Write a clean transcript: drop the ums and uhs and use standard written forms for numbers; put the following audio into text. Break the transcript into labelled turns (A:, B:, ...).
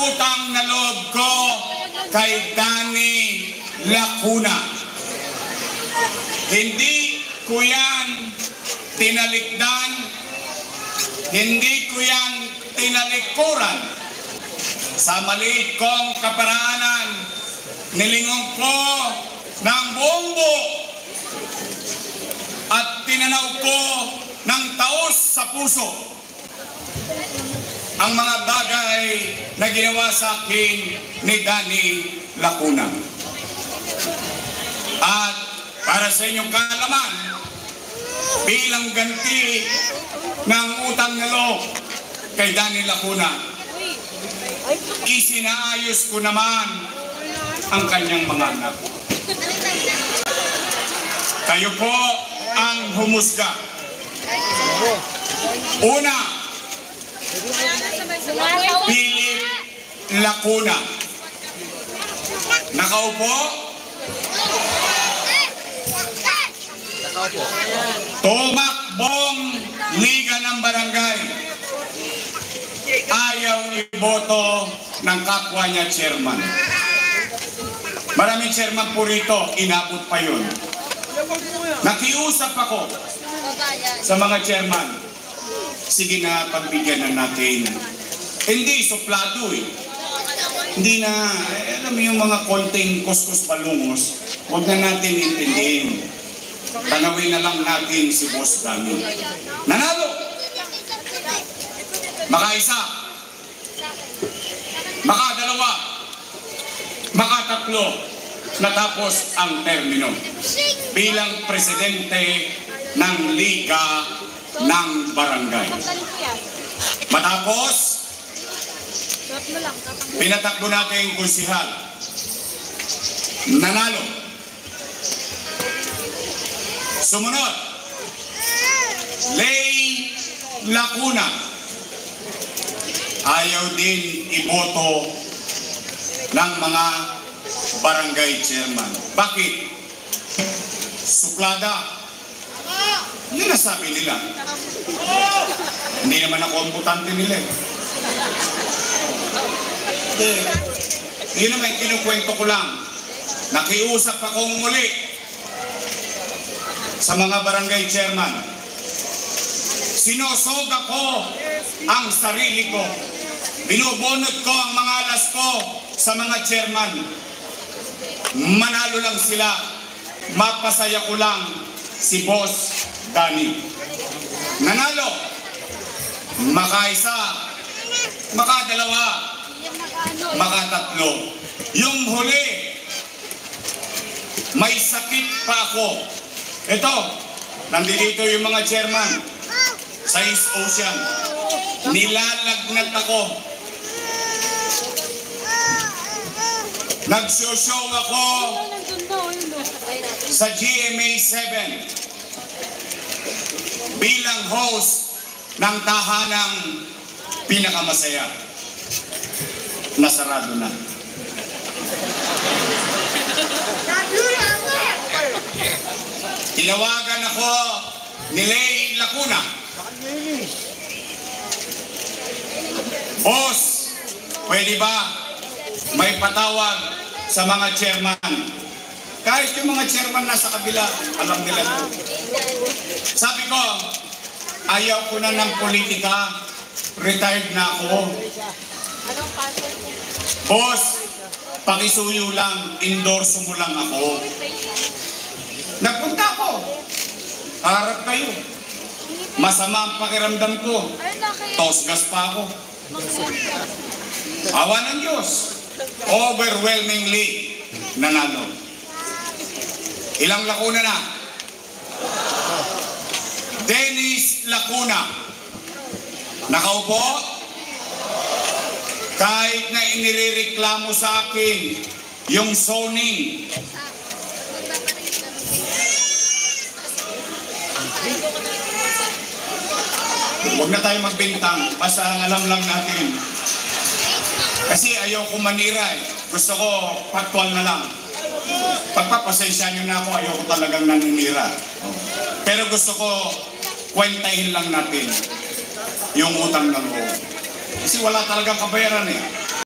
A: utang na loob ko kay Danny Lacuna. Hindi ko yan tinalikdan, hindi ko yan tinalikuran. Sa maliit kong kaparaanan, nilingon ko ng buong buo at tinanaw ko ng taos sa puso ang mga bagay na ginawa sa akin ni Danny Lacuna. At para sa inyong kaalaman, bilang ganti ng utang na loob kay Danny Lacuna, isinaayos ko naman ang kanyang mga anak. Kayo po ang humusga. Una, Philip Lacuna. Nakaupo? Tumakbong liga ng barangay. Ayaw iboto ng kapwa niya chairman. Maraming chairman po rito, inabot pa yun. Nakiusap ako sa mga chairman. Sige na, pagbigyan na natin. Hindi, suplado eh. Hindi na, alam mo yung mga konting kuskus palungos, huwag na natin intindihin. Tanawin na lang natin si Boss Danny. Nanalo! Makaisa, makadalawa, makatatlo, natapos ang termino bilang presidente ng Liga ng Barangay. Matapos, pinatakbo natin yung konsihal. Nanalo. Sumunod, Lay Lacuna. Ayaw din iboto ng mga barangay chairman. Bakit? Suplada. Yun ang sabi nila. Hindi naman ako komputante nila. Yun naman kinukwento ko lang. Nakiusap akong muli sa mga barangay chairman. Sinosog ako ang sarili ko. Binubunot ko ang mga alas ko sa mga chairman. Manalo lang sila. Mapasaya ko lang si Boss Danny. Nanalo. Makaisa. Makadalawa. Makatatlo. Yung huli, may sakit pa ako. Ito, nandito yung mga chairman sa East Ocean. Nilalagnat ako. Nagsoshow ako sa GMA 7 bilang host ng tahanang pinakamasaya. Nasarado na. Tinawagan ako ni Lay Lacuna. Boss, pwede ba may patawag sa mga chairman? Kahit yung mga chairman nasa kabila, alam nila ito. Sabi ko, ayaw ko na ng politika, retired na ako. Boss, pakisuyo lang, endorso mo lang ako. Nagpunta ako. Harap kayo. Masama ang pakiramdam ko. Tosgas pa ako. Awa ng Diyos. Overwhelmingly nanalo. Ilang Lacuna na? Dennis Lacuna. Nakaupo? Kahit na inireklamo sa akin yung zoning. Huwag na tayo magbintang, basta alam lang natin. Kasi ayaw ko manira eh. Gusto ko factual na lang. Pagpapasensya nyo na ako, ayaw ko talagang naninira. Pero gusto ko kwentahin lang natin yung utang na loob. Kasi wala talagang kabayaran eh.